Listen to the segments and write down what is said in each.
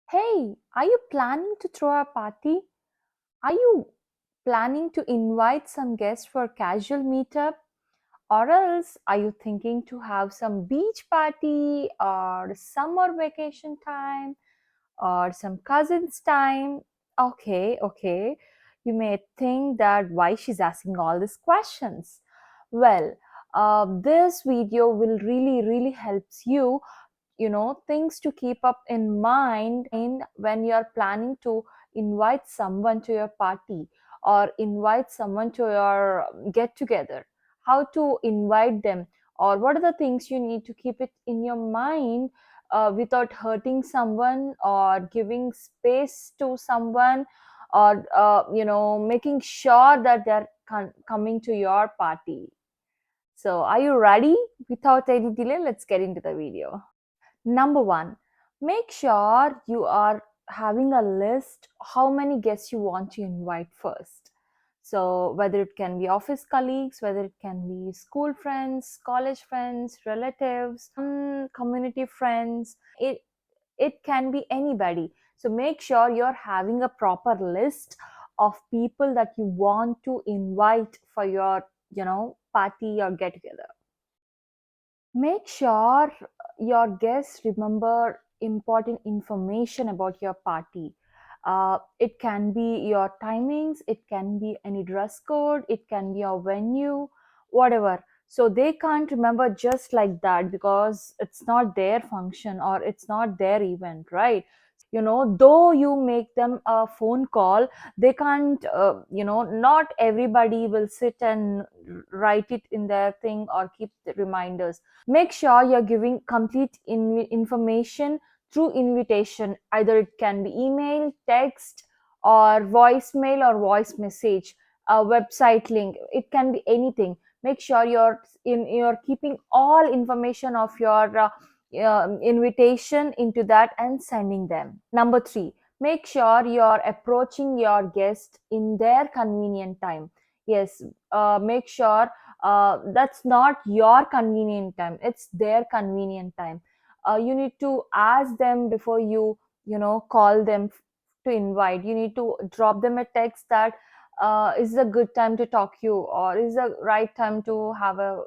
Hey, are you planning to throw a party? Are you planning to invite some guests for casual meetup? Or else are you thinking to have some beach party or summer vacation time or some cousins time? Okay. You may think that why she's asking all these questions. Well, this video will really helps you things to keep up in mind when you're planning to invite someone to your party or invite someone to your get together, how to invite them, or what are the things you need to keep it in your mind without hurting someone or giving space to someone, or making sure that they're coming to your party. So are you ready? Without any delay, let's get into the video. Number one, make sure you are having a list how many guests you want to invite first. So whether it can be office colleagues, whether it can be school friends, college friends, relatives, community friends, it can be anybody. So make sure you're having a proper list of people that you want to invite for your party or get together. Make sure your guests remember important information about your party. It can be your timings, it can be any dress code, it can be your venue, whatever. So they can't remember just like that because it's not their function or it's not their event, right? Though you make them a phone call, they can't, not everybody will sit and write it in their thing or keep the reminders. Make sure you're giving complete information through invitation. Either it can be email, text, or voicemail or voice message, a website link. It can be anything. Make sure you're keeping all information of your invitation into that and sending them. Number three, make sure you're approaching your guest in their convenient time. Yes, make sure that's not your convenient time, it's their convenient time. You need to ask them before you call them to invite. You need to drop them a text that is a good time to talk you, or is the right time to have a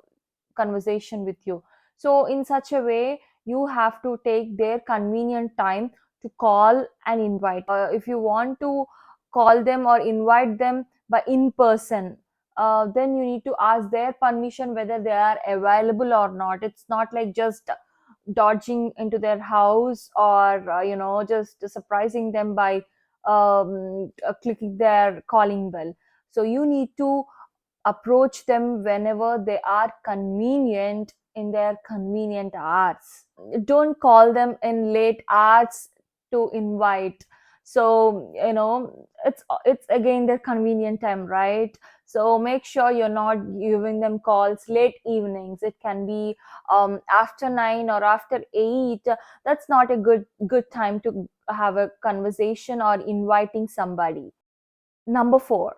conversation with you. So in such a way, you have to take their convenient time to call and invite. If you want to call them or invite them by in person, then you need to ask their permission whether they are available or not. It's not like just dodging into their house, or just surprising them by clicking their calling bell. So you need to approach them whenever they are convenient in their convenient hours. Don't call them in late hours to invite. So it's again their convenient time, right? So make sure you're not giving them calls late evenings. It can be after 9 or after 8. That's not a good time to have a conversation or inviting somebody. Number 4,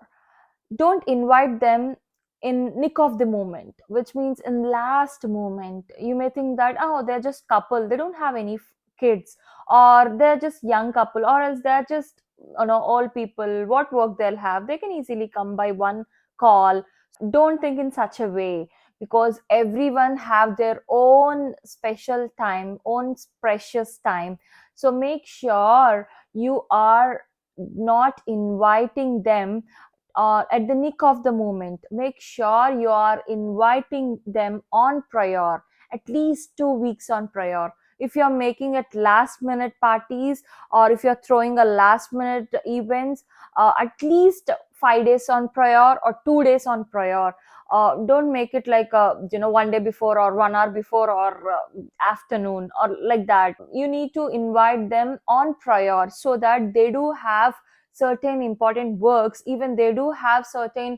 don't invite them in nick of the moment, which means in last moment. You may think that, oh, they're just couple, they don't have any kids, or they're just young couple, or else they're just old people. What work they'll have, they can easily come by one call. Don't think in such a way, because everyone have their own special time, own precious time. So make sure you are not inviting them at the nick of the moment. Make sure you are inviting them on prior, at least 2 weeks on prior. If you're making it last minute parties, or if you're throwing a last minute events, at least 5 days on prior or 2 days on prior. Don't make it like one day before or 1 hour before, or afternoon or like that. You need to invite them on prior so that they do have certain important works, even they do have certain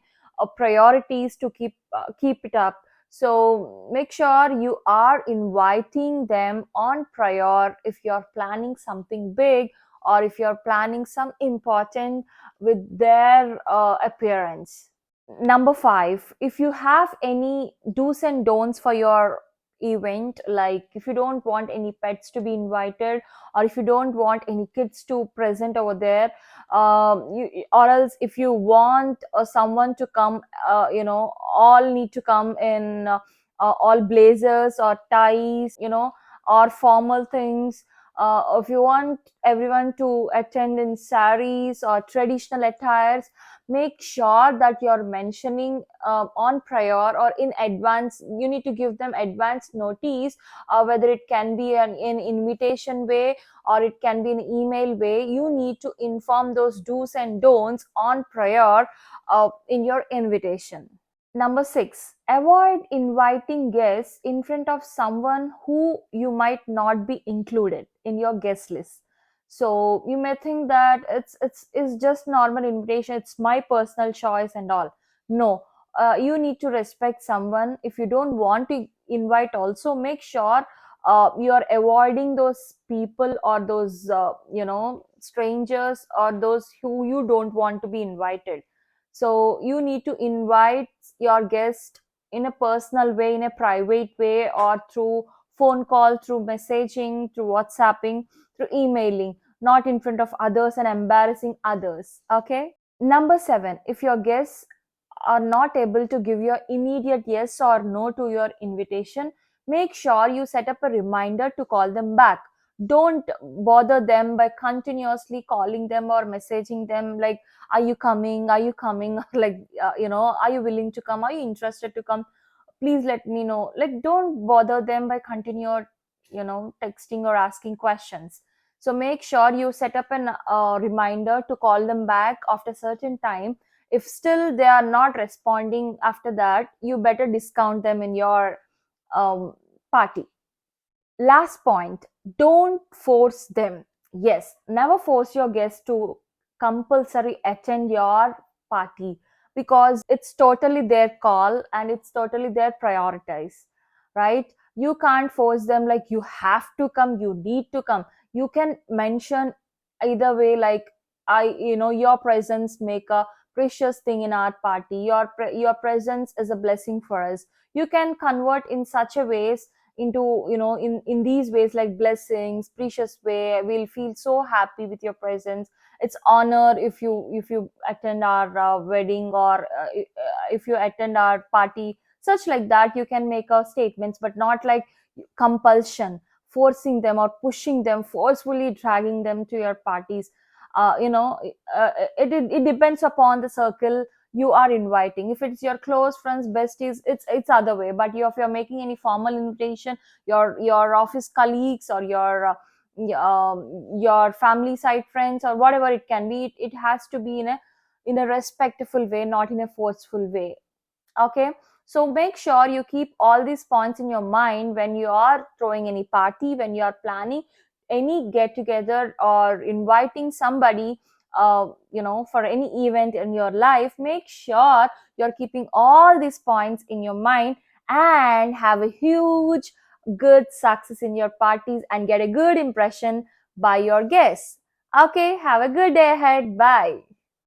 priorities to keep it up. So make sure you are inviting them on prior if you're planning something big, or if you're planning some important with their appearance. Number 5, if you have any do's and don'ts for your event, like if you don't want any pets to be invited, or if you don't want any kids to present over there, or else if you want someone to come, all need to come in all blazers or ties, or formal things. If you want everyone to attend in saris or traditional attires, make sure that you're mentioning on prior or in advance. You need to give them advance notice, whether it can be an invitation way or it can be an email way. You need to inform those do's and don'ts on prior in your invitation. Number six, avoid inviting guests in front of someone who you might not be included in your guest list. So you may think that it's just normal invitation, it's my personal choice and all. No, you need to respect someone. If you don't want to invite, also make sure you are avoiding those people or those strangers or those who you don't want to be invited. So you need to invite your guest in a personal way, in a private way, or through phone call, through messaging, through WhatsApping, through emailing, not in front of others and embarrassing others. Okay. Number seven, if your guests are not able to give your immediate yes or no to your invitation, make sure you set up a reminder to call them back. Don't bother them by continuously calling them or messaging them like, are you coming? Are you coming? Like, are you willing to come? Are you interested to come? Please let me know. Like, don't bother them by continue, texting or asking questions. So make sure you set up an reminder to call them back after certain time. If still they are not responding after that, you better discount them in your um, party. Last point, don't force them. Yes, never force your guests to compulsory attend your party, because it's totally their call and it's totally their priorities, right? You can't force them like you have to come, you need to come. You can mention either way, like, your presence make a precious thing in our party. Your presence is a blessing for us. You can convert in such a ways into, in these ways, like blessings, precious way, we'll feel so happy with your presence. It's honor if you attend our wedding, or if you attend our party, such like that. You can make a statements, but not like compulsion, forcing them or pushing them, forcefully dragging them to your parties. uh, you know it depends upon the circle you are inviting. If it's your close friends, besties, it's other way. But if you're making any formal invitation, your office colleagues or your family side friends or whatever it can be, it has to be in a respectful way, not in a forceful way. Okay. So make sure you keep all these points in your mind when you are throwing any party, when you are planning any get together or inviting somebody, for any event in your life. Make sure you're keeping all these points in your mind and have a huge good success in your parties and get a good impression by your guests. Okay, have a good day ahead. Bye.